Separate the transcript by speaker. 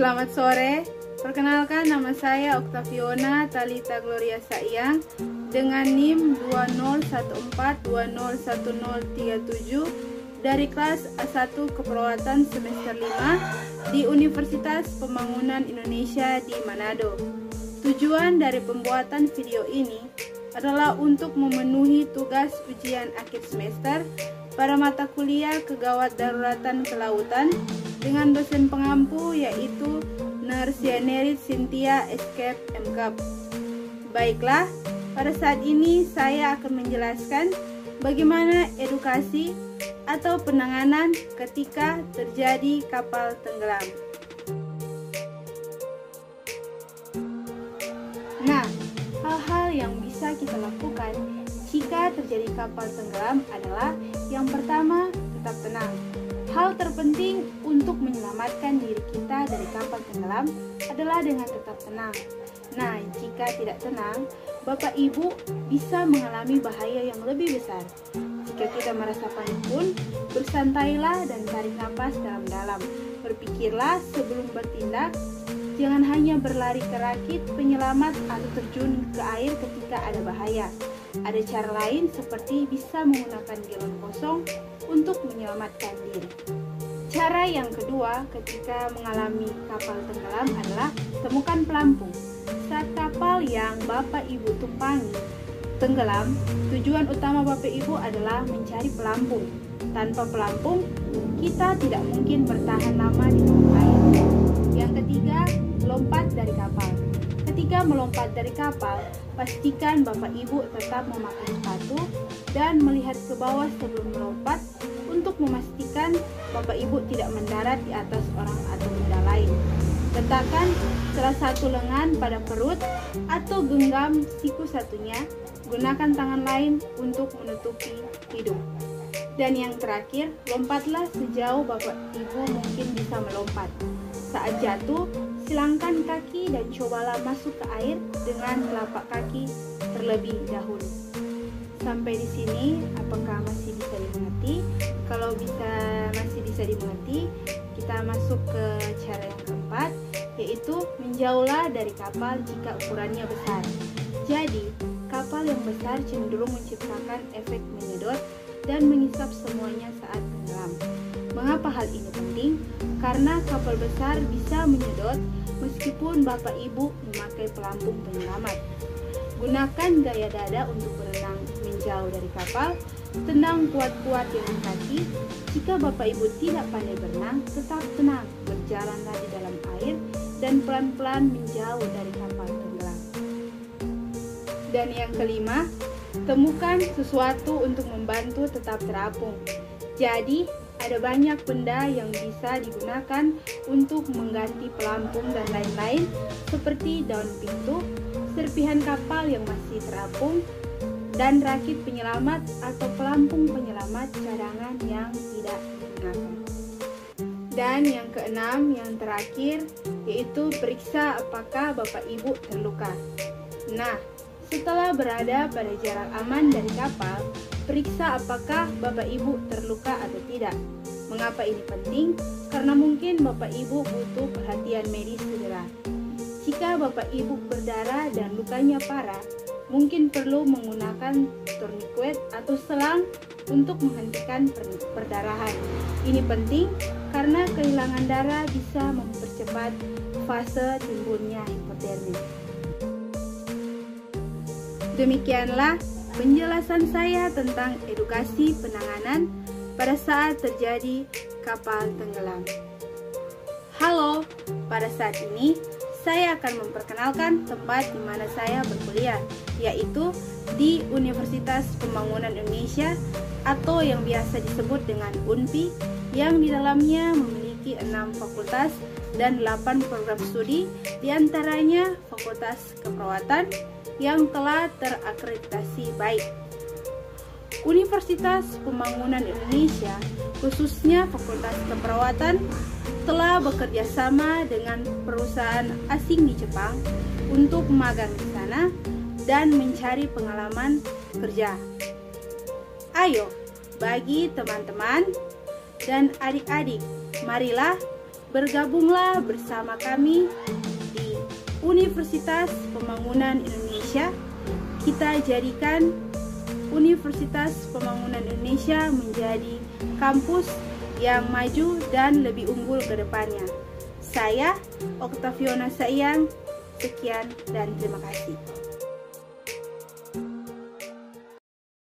Speaker 1: Selamat sore, perkenalkan nama saya Octaviona Talita Gloria Saiyang dengan NIM 2014201037 dari kelas A1 Keperawatan semester 5 di Universitas Pembangunan Indonesia di Manado. Tujuan dari pembuatan video ini adalah untuk memenuhi tugas ujian akhir semester pada mata kuliah Kegawat Daruratan Kelautan dengan dosen pengampu yaitu Nurse Yanerit Cynthia Escape MCAP. Baiklah, pada saat ini saya akan menjelaskan bagaimana edukasi atau penanganan ketika terjadi kapal tenggelam. Nah, hal-hal yang bisa kita lakukan jika terjadi kapal tenggelam adalah yang pertama, tetap tenang. Hal terpenting untuk menyelamatkan diri kita dari kapal tenggelam adalah dengan tetap tenang. Nah, jika tidak tenang, Bapak Ibu bisa mengalami bahaya yang lebih besar. Jika kita merasa panik pun, bersantailah dan tarik nafas dalam-dalam. Berpikirlah sebelum bertindak. Jangan hanya berlari ke rakit penyelamat atau terjun ke air ketika ada bahaya. Ada cara lain seperti bisa menggunakan galon kosong untuk menyelamatkan diri. Cara yang kedua ketika mengalami kapal tenggelam adalah temukan pelampung. Saat kapal yang Bapak Ibu tumpangi tenggelam, tujuan utama Bapak Ibu adalah mencari pelampung. Tanpa pelampung, kita tidak mungkin bertahan lama di dalam air. Yang ketiga, lompat dari kapal. Ketika melompat dari kapal, pastikan Bapak Ibu tetap memakai sepatu dan melihat ke bawah sebelum melompat untuk memastikan Bapak Ibu tidak mendarat di atas orang atau benda lain. Letakkan salah satu lengan pada perut atau genggam siku satunya, gunakan tangan lain untuk menutupi hidung. Dan yang terakhir, lompatlah sejauh Bapak Ibu mungkin bisa melompat. Saat jatuh, silangkan kaki dan cobalah masuk ke air dengan telapak kaki terlebih dahulu. Sampai di sini, apakah masih bisa dimengerti? Kalau masih bisa dimengerti, kita masuk ke cara yang keempat, yaitu menjauhlah dari kapal jika ukurannya besar. Jadi, kapal yang besar cenderung menciptakan efek menyedot dan mengisap semuanya saat tenggelam. Mengapa hal ini penting? Karena kapal besar bisa menyedot meskipun Bapak Ibu memakai pelampung penyelamat. Gunakan gaya dada untuk berenang menjauh dari kapal. Tenang kuat-kuat dengan kaki. Jika Bapak Ibu tidak pandai berenang, tetap tenang. Berjalanlah di dalam air dan pelan-pelan menjauh dari kapal tenggelam. Dan yang kelima, temukan sesuatu untuk membantu tetap terapung. Jadi, ada banyak benda yang bisa digunakan untuk mengganti pelampung dan lain-lain, seperti daun pintu, serpihan kapal yang masih terapung, dan rakit penyelamat atau pelampung penyelamat cadangan yang tidak digunakan. Dan yang keenam, yang terakhir, yaitu periksa apakah Bapak Ibu terluka. Nah, setelah berada pada jarak aman dari kapal, periksa apakah Bapak Ibu terluka atau tidak. Mengapa ini penting? Karena mungkin Bapak Ibu butuh perhatian medis segera. Jika Bapak Ibu berdarah dan lukanya parah, mungkin perlu menggunakan tourniquet atau selang untuk menghentikan perdarahan. Ini penting karena kehilangan darah bisa mempercepat fase timbulnya hipotermia. Demikianlah penjelasan saya tentang edukasi penanganan pada saat terjadi kapal tenggelam. Halo, pada saat ini saya akan memperkenalkan tempat di mana saya berkuliah, yaitu di Universitas Pembangunan Indonesia atau yang biasa disebut dengan UNPI, yang di dalamnya memiliki 6 fakultas dan 8 program studi, diantaranya Fakultas Keperawatan yang telah terakreditasi baik. Universitas Pembangunan Indonesia, khususnya Fakultas Keperawatan, telah bekerja sama dengan perusahaan asing di Jepang untuk magang di sana dan mencari pengalaman kerja. Ayo, bagi teman-teman dan adik-adik, marilah Bergabunglah bersama kami di Universitas Pembangunan Indonesia. Kita jadikan Universitas Pembangunan Indonesia menjadi kampus yang maju dan lebih unggul ke depannya. Saya, Octaviona Sayang, sekian dan terima kasih.